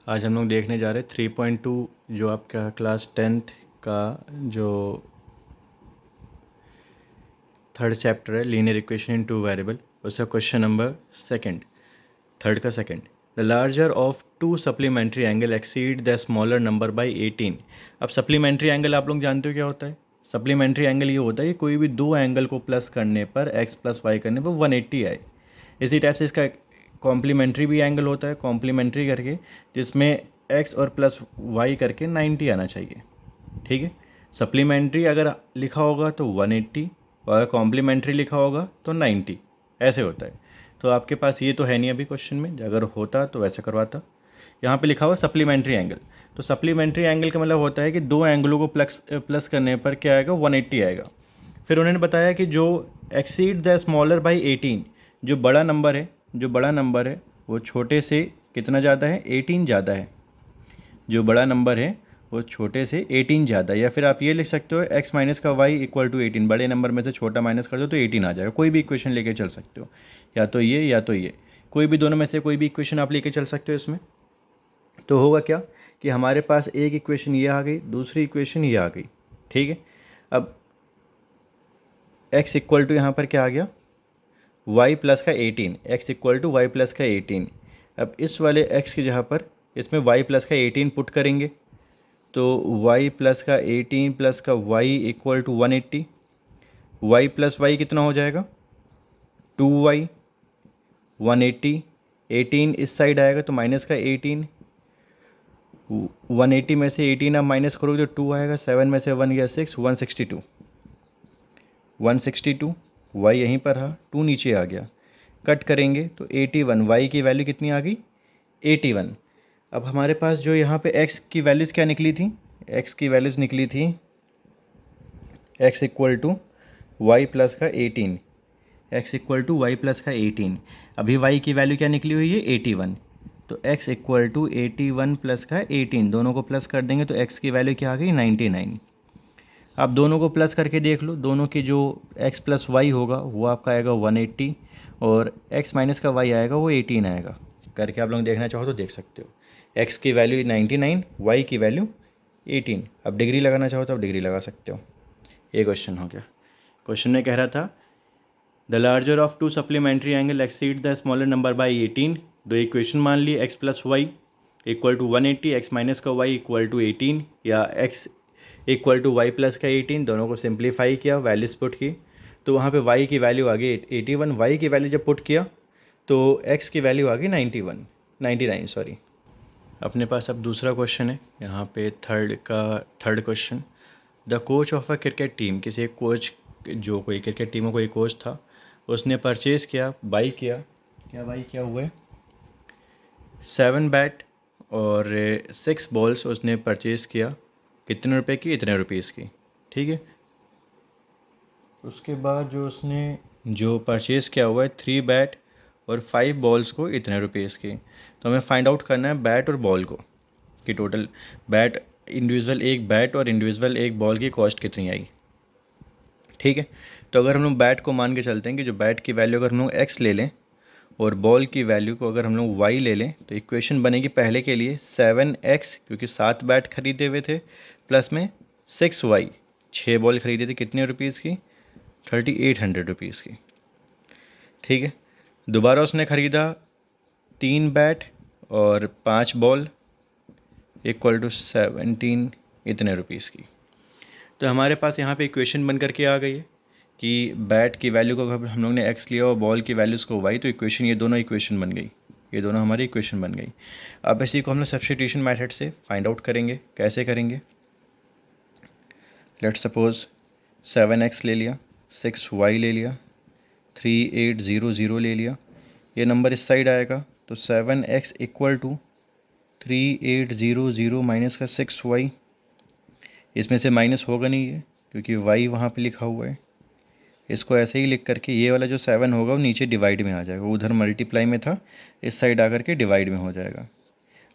आज हम लोग देखने जा रहे हैं 3.2 जो आपका क्लास 10th का जो थर्ड चैप्टर है linear equation in two variable, उसका क्वेश्चन नंबर सेकंड, थर्ड का second. The larger of two supplementary angle exceed the smaller number by 18। अब सप्लीमेंट्री एंगल आप लोग जानते हो क्या होता है। सप्लीमेंट्री एंगल ये होता है कि कोई भी दो एंगल को प्लस करने पर x प्लस वाई करने पर 180 आए। इसी टाइप से इसका कॉम्प्लीमेंट्री भी एंगल होता है, कॉम्प्लीमेंट्री करके, जिसमें x और प्लस वाई करके 90 आना चाहिए। ठीक है, सप्लीमेंट्री अगर लिखा होगा तो 180 और अगर कॉम्प्लीमेंट्री लिखा होगा तो 90, ऐसे होता है। तो आपके पास ये तो है नहीं अभी क्वेश्चन में, अगर होता तो वैसे करवाता। यहाँ पे लिखा हुआ सप्लीमेंट्री एंगल, तो सप्लीमेंट्री एंगल का मतलब होता है कि दो एंगलों को प्लस करने पर क्या आएगा, 180 आएगा। फिर उन्होंने बताया कि जो एक्सीड द स्मॉलर बाई 18, जो बड़ा नंबर है, वो छोटे से कितना ज़्यादा है, 18 ज़्यादा है। जो बड़ा नंबर है वो छोटे से 18 ज़्यादा, या फिर आप ये लिख सकते हो x माइनस का y इक्वल टू 18। बड़े नंबर में से छोटा माइनस कर दो तो 18 आ जाएगा। कोई भी इक्वेशन लेके चल सकते हो, या तो ये या तो ये, कोई भी दोनों में से कोई भी इक्वेशन आप लेके चल सकते हो इसमें। तो होगा क्या कि हमारे पास एक इक्वेशन ये आ गई, दूसरी इक्वेशन ये आ गई। ठीक है, अब x इक्वल टू यहाँ पर क्या आ गया, y प्लस का 18, x equal to Y plus का 18। अब इस वाले x की जगह पर इसमें y प्लस का 18 पुट करेंगे तो y प्लस का 18 प्लस का y equal to 180। y plus Y कितना हो जाएगा, 2y, 180, 18 इस साइड आएगा तो माइनस का 18, 180 में से 18 आप माइनस करोगे तो 2 आएगा, 7 में से 1 गया 6, 162, 162, y यहीं पर रहा, 2 नीचे आ गया, कट करेंगे तो 81, y की वैल्यू कितनी आ गई, 81। अब हमारे पास जो यहाँ पे x की वैल्यूज़ क्या निकली थी, x की वैल्यूज़ निकली थी x equal to Y plus का 18, x equal to Y plus का 18। अभी y की वैल्यू क्या निकली हुई है, 81। तो x इक्वल टू 81 प्लस का 18, दोनों को प्लस कर देंगे तो x की वैल्यू क्या आ गई, 99। आप दोनों को प्लस करके देख लो, दोनों की जो x प्लस वाई होगा वो आपका आएगा 180 और x माइनस का y आएगा वो 18 आएगा। करके आप लोग देखना चाहो तो देख सकते हो, x की वैल्यू 99, y की वैल्यू 18। अब डिग्री लगाना चाहो तो आप डिग्री लगा सकते हो। ये क्वेश्चन हो गया। क्वेश्चन में कह रहा था the larger of two supplementary angle exceed the smaller number by 18। दो इक्वेशन मान ली, x plus Y equal to 180, x minus का y इक्वल टू 18, या x equal to Y plus का 18, दोनों को सिंप्लीफाई किया, वैल्यूज पुट की, तो वहाँ पे y की वैल्यू आ गई 81। y की वैल्यू जब पुट किया तो x की वैल्यू आ गई 99 सॉरी। अपने पास अब दूसरा क्वेश्चन है यहाँ पे, third question. The coach of a cricket team, किसी एक कोच, जो कोई क्रिकेट टीमों कोई कोच था, उसने परचेज़ किया, बाई किया, क्या बाई किया हुआ है, 7 बैट और 6 बॉल्स उसने परचेज़ किया, कितने रुपए की, इतने रुपीज़ की। ठीक है, उसके बाद जो उसने जो परचेज़ किया हुआ है 3 बैट और 5 बॉल्स को इतने रुपीज़ की। तो हमें फाइंड आउट करना है बैट और बॉल को, कि टोटल बैट, इंडिविजुअल एक बैट और इंडिविजुअल एक बॉल की कॉस्ट कितनी आई। ठीक है, तो अगर हम लोग बैट को मान के चलते हैं कि जो बैट की वैल्यू अगर हम लोग x ले लें और बॉल की वैल्यू को अगर हम लोग y ले लें, तो इक्वेशन बनेगी पहले के लिए 7x, क्योंकि 7 बैट खरीदे हुए थे, प्लस में 6y, 6 बॉल खरीदे थे, कितने रुपीज़ की, 3800 रुपीज़ की। ठीक है, दोबारा उसने ख़रीदा 3 बैट और 5 बॉल इक्वल टू 17 इतने रुपीज़ की। तो हमारे पास यहाँ पे इक्वेशन बन करके आ गई है कि बैट की वैल्यू को अगर हम लोग ने x लिया और बॉल की वैल्यूज़ को y, तो इक्वेशन, ये दोनों इक्वेशन बन गई, ये दोनों हमारी इक्वेशन बन गई। अब इसी को हम लोग सब्स्टिट्यूशन मेथड से फाइंड आउट करेंगे। कैसे करेंगे, लेट्स सपोज 7x ले लिया, 6y ले लिया, 3800 ले लिया, ये नंबर इस साइड आएगा तो 7x इक्वल टू 3800 माइनस का 6y, इसमें से माइनस होगा नहीं है क्योंकि y वहाँ पे लिखा हुआ है। इसको ऐसे ही लिख करके ये वाला जो 7 होगा वो नीचे डिवाइड में आ जाएगा, उधर मल्टीप्लाई में था, इस साइड आकर के डिवाइड में हो जाएगा।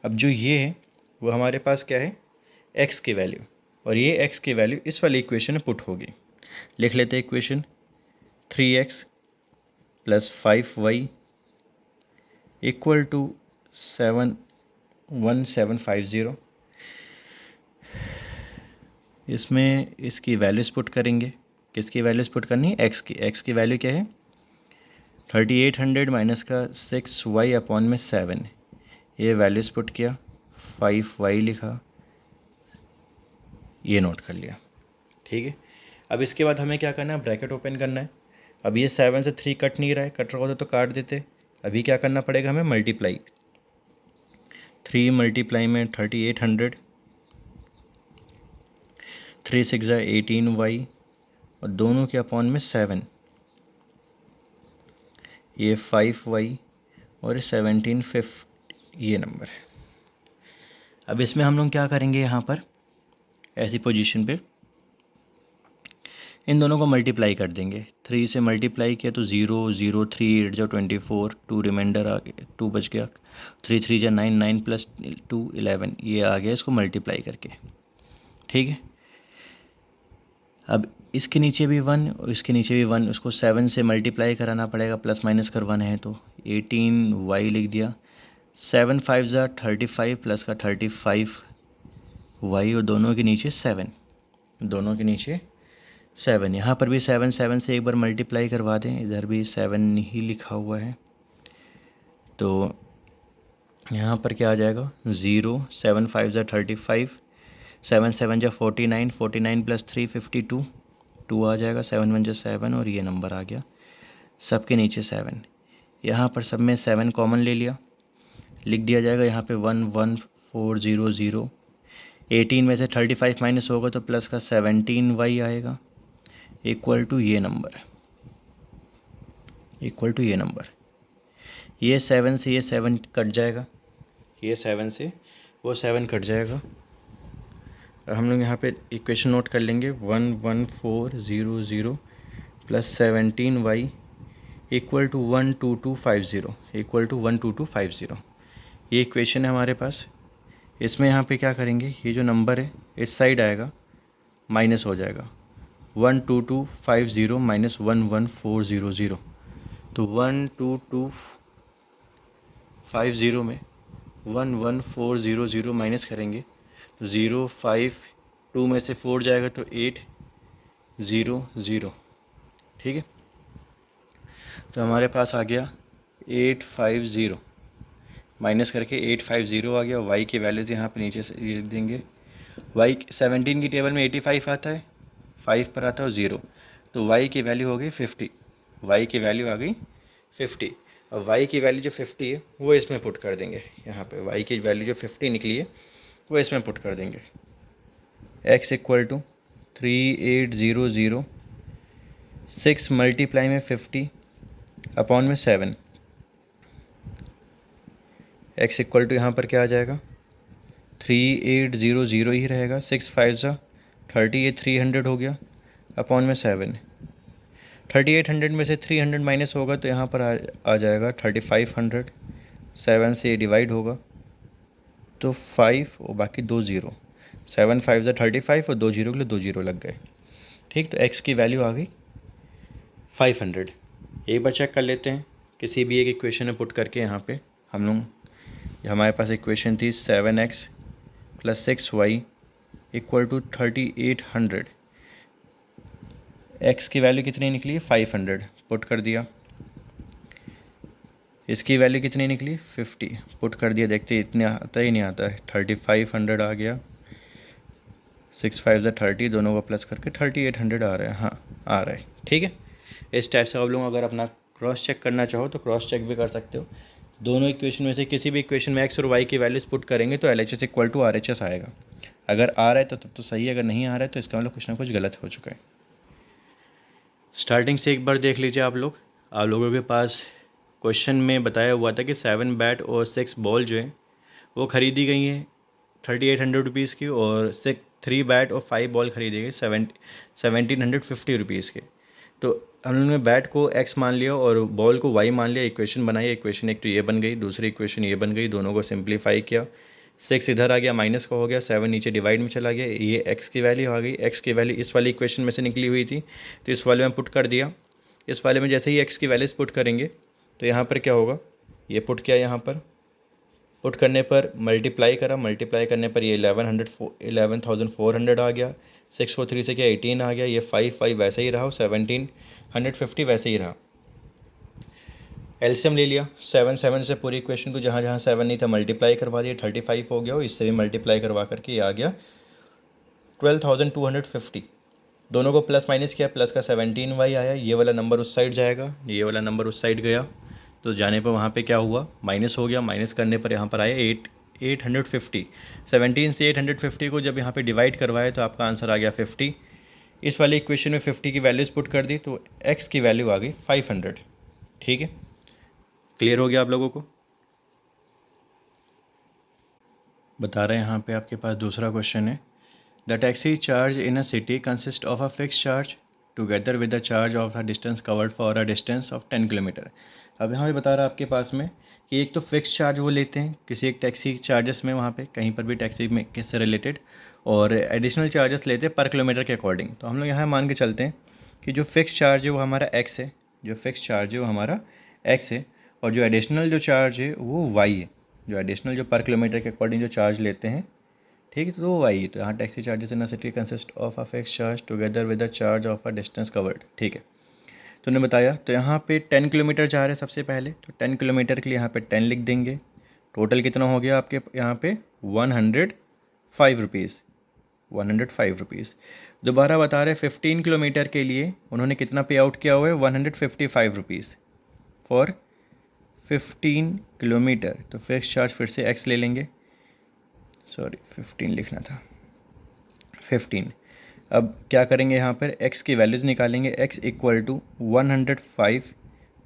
अब जो ये है वो हमारे पास क्या है, x की वैल्यू, और ये x की वैल्यू इस वाली इक्वेशन में पुट होगी। लिख लेते हैं equation, 3x plus 5y equal to 7 1750। इसमें इसकी वैल्यूज़ पुट करेंगे। किसकी वैल्यूज़ पुट करनी है? एक्स की वैल्यू क्या है? 3800 माइनस का 6y अपॉन में 7। ये वैल्यूज़ पुट किया, 5y लिखा, ये नोट कर लिया। ठीक है, अब इसके बाद हमें क्या करना है? ब्रैकेट ओपन करना है। अब ये 7 से 3 कट नहीं रहा है, कट रहा होता तो काट देते। अभी क्या करना पड़ेगा हमें? मल्टीप्लाई। 3 मल्टीप्लाई में 3800, 3 6 18y और दोनों के अपॉन में 7, ये 5y और 1750, ये नंबर है। अब इसमें हम लोग क्या करेंगे? यहाँ पर ऐसी पोजीशन पे इन दोनों को मल्टीप्लाई कर देंगे। 3 से मल्टीप्लाई किया तो 0 0 3 8 जो 24, 2 रिमाइंडर आ गया, 2 बच गया, 3 3 जा 9, 9 प्लस 2 11, ये आ गया इसको मल्टीप्लाई करके। ठीक है, अब इसके नीचे भी 1 और इसके नीचे भी 1, उसको 7 से मल्टीप्लाई कराना पड़ेगा, प्लस माइनस करवाना है तो 18y लिख दिया। 7 5 ज़ा 35 प्लस का 35y और दोनों के नीचे 7, दोनों के नीचे 7। यहाँ पर भी 7 7 से एक बार मल्टीप्लाई करवा दें, इधर भी 7 ही लिखा हुआ है तो यहाँ पर क्या आ जाएगा? 0 7 5 ज़ा 35, 7 7 जा 49, 49 प्लस 3 52, 2 आ जाएगा, 7 1 जा 7 और ये नंबर आ गया। सबके नीचे 7, यहाँ पर सब में 7 कॉमन ले लिया, लिख दिया जाएगा यहाँ पे 1 1 4 0 0। 18 में से 35 माइनस होगा तो प्लस का 17y आएगा, इक्वल टू ये नंबर, इक्वल टू ये नंबर। ये 7 से ये 7 कट जाएगा, ये 7 से वो 7 कट जाएगा और हम लोग यहाँ पे इक्वेशन नोट कर लेंगे। 11400 plus 17y equal to 12250, equal to 12250। ये इक्वेशन है हमारे पास। इसमें यहाँ पे क्या करेंगे? ये जो नंबर है इस साइड आएगा, माइनस हो जाएगा। 12250 माइनस 11400, तो 12250 में 11400 माइनस करेंगे तो 0 5 2 में से 4 जाएगा तो 8 0 0। ठीक है, तो हमारे पास आ गया 850, माइनस करके 850 आ गया। y की वैल्यूज़ यहाँ पे नीचे से लिख देंगे। y 17 की टेबल में 85 आता है, 5 पर आता है और 0, तो y की वैल्यू हो गई 50, y की वैल्यू आ गई 50। और y की वैल्यू जो 50 है वो इसमें पुट कर देंगे। यहाँ पे y की वैल्यू जो 50 निकली है वो इसमें पुट कर देंगे। x इक्वल टू 3800, 6 मल्टीप्लाई में 50 अपॉन में 7, x इक्वल टू यहाँ पर क्या आ जाएगा? 3800 ही रहेगा। 6 5 ज़ा 30, ये 300 हो गया, अपॉन में 7। 3800 में से 300 माइनस होगा तो यहाँ पर आ जाएगा 3500। 7 से ये डिवाइड होगा तो 5 और बाकी 2 ज़ीरो, 7 5 ज़ा 35 और 2 ज़ीरो के लिए 2 ज़ीरो लग गए। ठीक, तो x की वैल्यू आ गई 500। एक बार चेक कर लेते हैं किसी भी एक इक्वेशन में पुट करके। यहाँ पे हम लोग, हमारे पास इक्वेशन थी 7x plus 6y equal to 3800। x की वैल्यू कितनी निकली? 500, पुट कर दिया। इसकी वैल्यू कितनी निकली? 50, पुट कर दिया। देखते इतने आता ही नहीं आता है, 3500 आ गया। 6 5 ज़ा 30, दोनों को प्लस करके 3800 आ रहा है। हाँ, आ रहा है। ठीक है, इस टाइप से आप लोग अगर अपना क्रॉस चेक करना चाहो तो क्रॉस चेक भी कर सकते हो। दोनों इक्वेशन में से किसी भी इक्वेशन में x और y की वैल्यूज़ पुट करेंगे तो LHS इक्वल टू RHS आएगा। अगर आ रहा है तो तब तो सही है, अगर नहीं आ रहा है तो इसका मतलब कुछ ना कुछ गलत हो चुका है। स्टार्टिंग से एक बार देख लीजिए आप लोगों के पास क्वेश्चन में बताया हुआ था कि 7 बैट और 6 बॉल जो है वो ख़रीदी गई हैं 3800 रुपीज़ की, और 3 बैट और 5 बॉल ख़रीदे गए 1750 रुपीज़ के। तो हम लोगों ने बैट को x मान लिया और बॉल को y मान लिया, इक्वेशन बनाई। इक्वेशन एक तो ये बन गई, दूसरी इक्वेशन ये बन गई, दोनों को सिंप्लीफाई किया। 6 इधर आ गया, माइनस का हो गया, 7 नीचे डिवाइड में चला गया। ये x की वैल्यू आ गई। x की वैल्यू इस वाली इक्वेशन में से निकली हुई थी तो इस वाले में पुट कर दिया। इस वाले में जैसे ही x की वैल्यूज़ पुट करेंगे तो यहाँ पर क्या होगा? ये पुट किया यहाँ पर, पुट करने पर मल्टीप्लाई करा, मल्टीप्लाई करने पर ये 11,400 आ गया, 643 से क्या 18 आ गया, ये 5 वैसे ही रहा, 1750 वैसे ही रहा। एलसीएम ले लिया, 7 से पूरी इक्वेशन को जहाँ जहाँ 7 नहीं था मल्टीप्लाई करवा दिया, 35 हो गया, और इससे भी मल्टीप्लाई करवा करके ये आ गया 12,250। दोनों को प्लस माइनस किया, प्लस का 17y आया, ये वाला नंबर उस साइड जाएगा, ये वाला नंबर उस साइड गया, तो जाने पर वहाँ पे क्या हुआ, माइनस हो गया, माइनस करने पर यहाँ पर आया 850। 17 से 850 को जब यहाँ पे डिवाइड करवाए तो आपका आंसर आ गया 50। इस वाले इक्वेशन में 50 की वैल्यूज़ पुट कर दी तो x की वैल्यू आ गई 500। ठीक है, क्लियर हो गया आप लोगों को। बता रहे हैं यहाँ पे आपके पास दूसरा क्वेश्चन है, the taxi charge in a city consist of a fix charge together with the charge of a distance covered for a distance of 10 kilometre. अब यहाँ पे बता रहा है आपके पास में कि एक तो फिक्स चार्ज वो लेते हैं किसी एक टैक्सी चार्जेस में, वहाँ पे कहीं पर भी टैक्सी में किससे रिलेटेड, और एडिशनल चार्जेस लेते हैं पर किलोमीटर के अकॉर्डिंग। तो हम लोग यहाँ मान के चलते हैं कि जो फिक्स चार्ज है वो हमारा एक्स है, जो फिक्स चार्ज है वो हमारा एक्स है, और जो एडिशनल जो चार्ज है वो वाई है, जो एडिशनल जो पर किलोमीटर के अकॉर्डिंग जो चार्ज लेते हैं, ठीक है। तो वो वाई, तो यहाँ taxi charges in a city consist of a fix charge together with the charge of a distance covered. ठीक है, तो उन्होंने बताया, तो यहाँ पे 10 किलोमीटर जा रहे हैं सबसे पहले, तो 10 किलोमीटर के लिए यहाँ पे 10 लिख देंगे। टोटल कितना हो गया आपके यहाँ पे 105 रुपीज़, 105 रुपीज़। दोबारा बता रहे 15 किलोमीटर के लिए उन्होंने कितना पे आउट किया हुआ है, 155 रुपीज़ फॉर 15 किलोमीटर। तो फिक्स चार्ज फिर से एक्स ले लेंगे, सॉरी 15 लिखना था, 15। अब क्या करेंगे, यहाँ पर x की वैल्यूज़ निकालेंगे, x इक्वल टू 105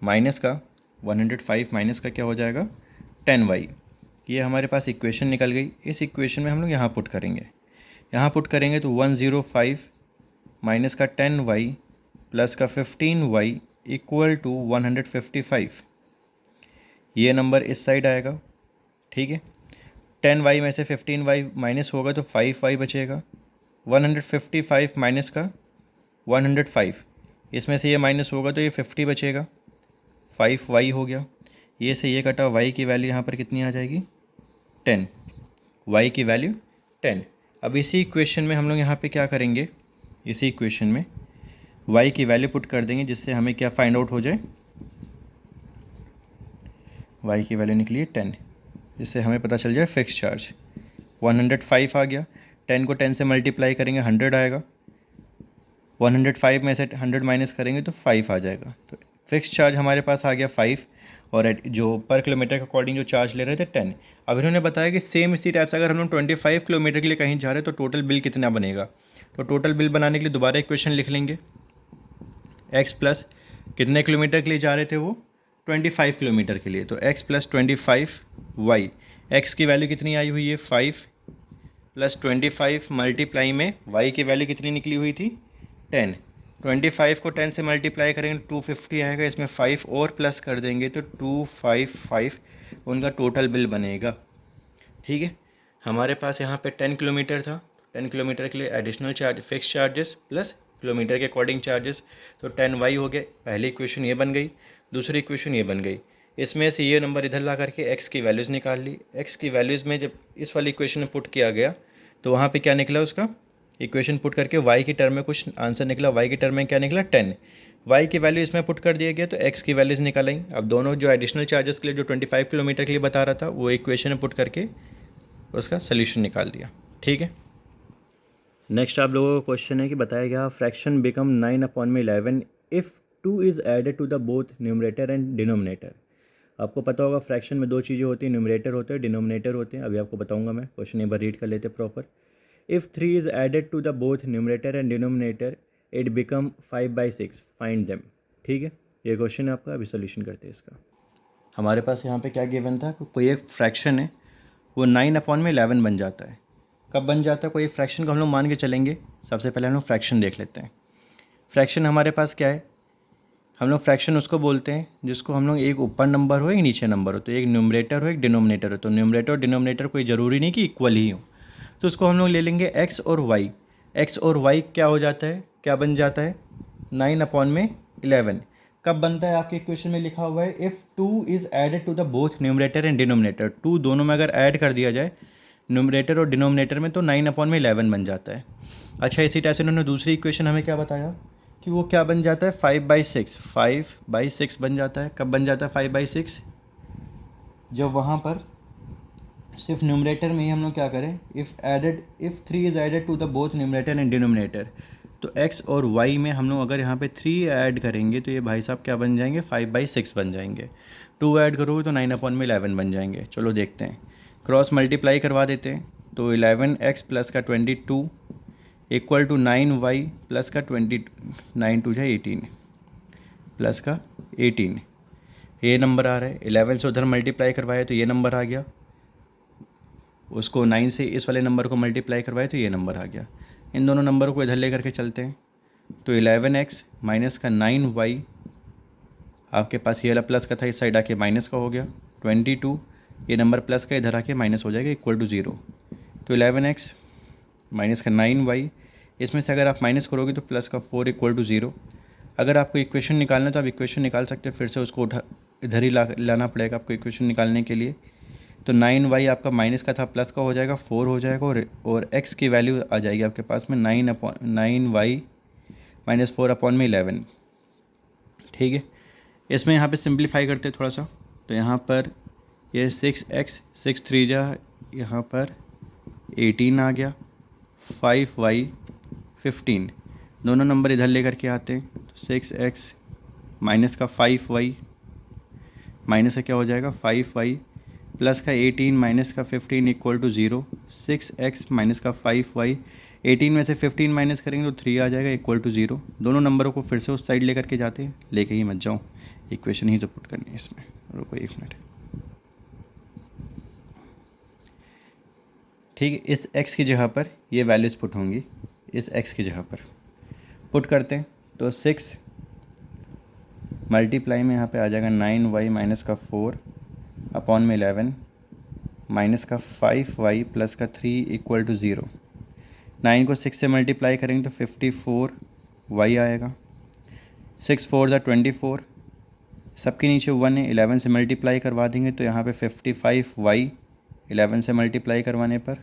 माइनस का 105 माइनस का क्या हो जाएगा 10y। ये हमारे पास इक्वेशन निकल गई। इस इक्वेशन में हम लोग यहाँ पुट करेंगे, यहाँ पुट करेंगे तो 105 माइनस का 10y प्लस का 15y इक्वल टू 155। ये नंबर इस साइड आएगा, ठीक है। 10y में से 15y माइनस होगा तो 5y बचेगा, 155 माइनस का 105, इसमें से ये माइनस होगा तो ये 50 बचेगा, 5y हो गया। ये से ये कटा, y की वैल्यू यहाँ पर कितनी आ जाएगी 10, y की वैल्यू 10। अब इसी इक्वेशन में हम लोग यहाँ पे क्या करेंगे, इसी इक्वेशन में y की वैल्यू पुट कर देंगे, जिससे हमें क्या फाइंड आउट हो जाए, y की वैल्यू निकली है 10, जिससे हमें पता चल जाए फिक्स चार्ज 105 आ गया। 10 को 10 से मल्टीप्लाई करेंगे 100 आएगा, 105 में से 100 माइनस करेंगे तो 5 आ जाएगा। तो फिक्स चार्ज हमारे पास आ गया 5, और जो पर किलोमीटर के अकॉर्डिंग जो चार्ज ले रहे थे 10। अब इन्होंने बताया कि सेम इसी टाइप से अगर हम लोग 25 किलोमीटर के लिए कहीं जा रहे हैं तो टोटल बिल कितना बनेगा। तो टोटल बिल बनाने के लिए दोबारा इक्वेशन लिख लेंगे, एक्स प्लस कितने किलोमीटर के लिए जा रहे थे वो 25 किलोमीटर के लिए, तो x प्लस 25y, एक्स की वैल्यू कितनी आई हुई है 5 प्लस 25 मल्टीप्लाई में y की वैल्यू कितनी निकली हुई थी 10। 25 को 10 से मल्टीप्लाई करेंगे 250 आएगा, इसमें 5 और प्लस कर देंगे तो 255 उनका टोटल बिल बनेगा। ठीक है, हमारे पास यहाँ पे 10 किलोमीटर था, 10 किलोमीटर के लिए additional charge fix charges plus kilometre के अकॉर्डिंग चार्जेस, तो 10y हो गए। पहली इक्वेशन ये बन गई, दूसरी इक्वेशन ये बन गई। इसमें से ये नंबर इधर ला करके x की वैल्यूज़ निकाल ली। x की वैल्यूज़ में जब इस वाली इक्वेशन में पुट किया गया तो वहाँ पे क्या निकला, उसका इक्वेशन पुट करके y की टर्म में कुछ आंसर निकला, y की टर्म में क्या निकला 10, y की वैल्यू इसमें पुट कर दिया गया तो x की वैल्यूज़ निकाल आई। अब दोनों जो एडिशनल चार्जेस के लिए जो 25 किलोमीटर के लिए बता रहा था वो इक्वेशन में पुट करके उसका सोल्यूशन निकाल दिया। ठीक है, नेक्स्ट आप लोगों का क्वेश्चन है कि बताया गया fraction become 9/11 if 2 is added to the both numerator and denominator. आपको पता होगा फ्रैक्शन में दो चीज़ें होती हैं, न्यूमरेटर होते हैं, डिनोमिनेटर होते हैं। अभी आपको बताऊंगा मैं, क्वेश्चन एक बार रीड कर लेते proper. If 3 is added to the both numerator and denominator it become 5/6 find them. ठीक है, ये क्वेश्चन है आपका, अभी सोल्यूशन करते हैं इसका। हमारे पास यहाँ पे क्या गिवन था, कोई एक फ्रैक्शन है वो 9/11 बन जाता है। कब बन जाता है, कोई फ्रैक्शन को हम लोग मान के चलेंगे। सबसे पहले हम लोग फ्रैक्शन देख लेते हैं। फ्रैक्शन हमारे पास क्या है, हम लोग फ्रैक्शन उसको बोलते हैं जिसको हम लोग एक ऊपर नंबर हो एक नीचे नंबर हो, तो एक न्यूमरेटर हो एक डिनोमिनेटर हो। तो न्यूमरेटर और डिनोमिनेटर कोई ज़रूरी नहीं कि इक्वल ही हो, तो उसको हम लोग ले लेंगे x और y। x और y क्या हो जाता है, क्या बन जाता है 9/11। कब बनता है आपके इक्वेशन में लिखा हुआ है if 2 is added to the both numerator and denominator, 2 दोनों में अगर ऐड कर दिया जाए न्यूमरेटर और डिनोमिनेटर में तो 9/11 बन जाता है। अच्छा, इसी टाइप से उन्होंने दूसरी इक्वेशन हमें क्या बताया कि वो क्या बन जाता है 5/6, 5/6 बन जाता है। कब बन जाता है 5/6? जब वहाँ पर सिर्फ न्यूमरेटर में ही हम लोग क्या करें, if 3 is added to the both numerator and denominator, तो x और y में हम लोग अगर यहाँ पे 3 ऐड करेंगे तो ये भाई साहब क्या बन जाएंगे 5/6 बन जाएंगे। 2 ऐड करोगे तो 9/11 बन जाएंगे। चलो देखते हैं, क्रॉस मल्टीप्लाई करवा देते हैं। तो 11x प्लस का 22 इक्वल टू 9y प्लस का 20, 9 2 है 18 प्लस का 18, ये नंबर आ रहा है। 11 से उधर मल्टीप्लाई करवाया तो ये नंबर आ गया, उसको 9 से इस वाले नंबर को मल्टीप्लाई करवाए तो ये नंबर आ गया। इन दोनों नंबरों को इधर ले करके चलते हैं। तो 11x माइनस का 9y आपके पास ये वाला प्लस का था, इस साइड आके माइनस का हो गया। 22 ये नंबर प्लस का इधर आके माइनस हो जाएगा इक्वल टू 0। तो 11x माइनस का 9y, इसमें से अगर आप माइनस करोगे तो प्लस का 4 इक्वल टू 0। अगर आपको इक्वेशन निकालना है तो आप इक्वेशन निकाल सकते हैं, फिर से उसको इधर ही लाना पड़ेगा आपको इक्वेशन निकालने के लिए। तो 9y आपका माइनस का था प्लस का हो जाएगा, 4 हो जाएगा और x की वैल्यू आ जाएगी आपके पास में 9y माइनस 4/11। ठीक है, इसमें यहाँ पे सिंप्लीफाई करते हैं थोड़ा सा। तो यहाँ पर ये 6x 6 3 जा, यहाँ पर 18 आ गया, 5y 15, दोनों नंबर इधर लेकर के आते हैं। तो 6x माइनस का 5y माइनस का क्या हो जाएगा 5y प्लस का 18 माइनस का 15 इक्वल टू 0। 6x माइनस का 5y, 18 में से 15 माइनस करेंगे तो 3 आ जाएगा इक्वल टू 0। दोनों नंबरों को फिर से उस साइड लेकर के जाते हैं, लेके ही मत जाऊँ, इक्वेशन ही तो पुट करनी है इसमें। रुको 1 मिनट। ठीक है, इस x की जगह पर ये वैल्यूज़ पुट होंगी, इस x की जगह पर पुट करते हैं। तो 6 मल्टीप्लाई में यहाँ पे आ जाएगा 9y माइनस का 4/11 माइनस का 5y प्लस का 3 इक्वल टू 0। 9 को 6 से मल्टीप्लाई करेंगे तो 54y आएगा। 6 4 ज़ा 24, सबके नीचे 1 है, 11 से मल्टीप्लाई करवा देंगे तो यहाँ पे 55y 11 से मल्टीप्लाई करवाने पर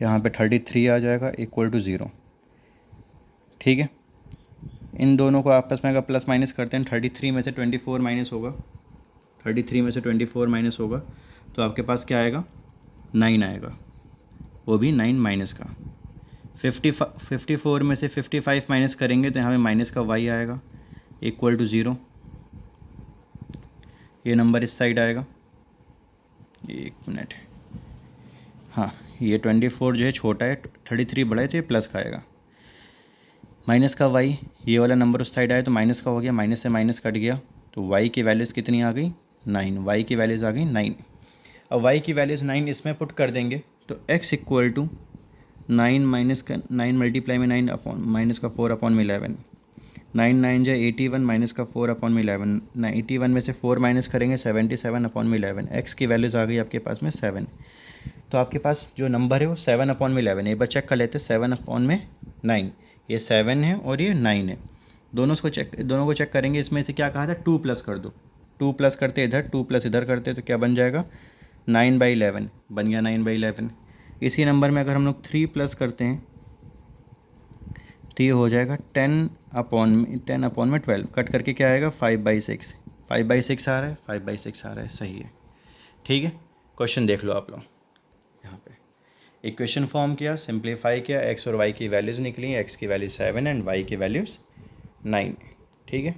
यहाँ पे 33 आ जाएगा इक्वल टू 0। ठीक है, इन दोनों को आपस में अगर प्लस माइनस करते हैं, 33 में से 24 माइनस होगा, 33 में से 24 माइनस होगा तो आपके पास क्या आएगा 9 आएगा, वो भी 9 माइनस का। 54 में से 55 माइनस करेंगे तो यहाँ पे माइनस का y आएगा इक्वल टू 0। ये नंबर इस साइड आएगा, 1 मिनट। हाँ, ये 24 जो है छोटा है, 33 बड़ा है तो ये प्लस का आएगा। माइनस का y, ये वाला नंबर उस साइड आया तो माइनस का हो गया, माइनस से माइनस कट गया तो y की वैल्यूज़ कितनी आ गई 9, y की वैल्यूज़ आ गई 9। अब y की वैल्यूज़ 9 इसमें पुट कर देंगे तो x इक्वल टू 9 माइनस का 9 मल्टीप्लाई में 9 अपॉन माइनस का 4/11, 9 9 जा 81 माइनस का 4/11, 81 में से 4 माइनस करेंगे 77/11। x की वैल्यूज़ आ गई आपके पास में 7। तो आपके पास जो नंबर है वो 7/11। एक बार चेक कर लेते हैं, 7/9, ये 7 है और ये 9 है, दोनों को चेक करेंगे। इसमें से क्या कहा था 2 प्लस कर दो, 2 प्लस करते इधर, 2 प्लस इधर करते तो क्या बन जाएगा 9/11 बन गया 9/11। इसी नंबर में अगर हम लोग 3 प्लस करते हैं तो ये हो जाएगा 10/12, कट करके क्या आएगा 5/6, 5/6 आ रहा है, 5/6 आ रहा है, सही है। ठीक है, क्वेश्चन देख लो आप लोग, यहाँ पे इक्वेशन फॉर्म किया, सिंप्लीफाई किया, x और y की वैल्यूज़ निकली, x की वैल्यू 7 एंड y की वैल्यूज़ 9। ठीक है।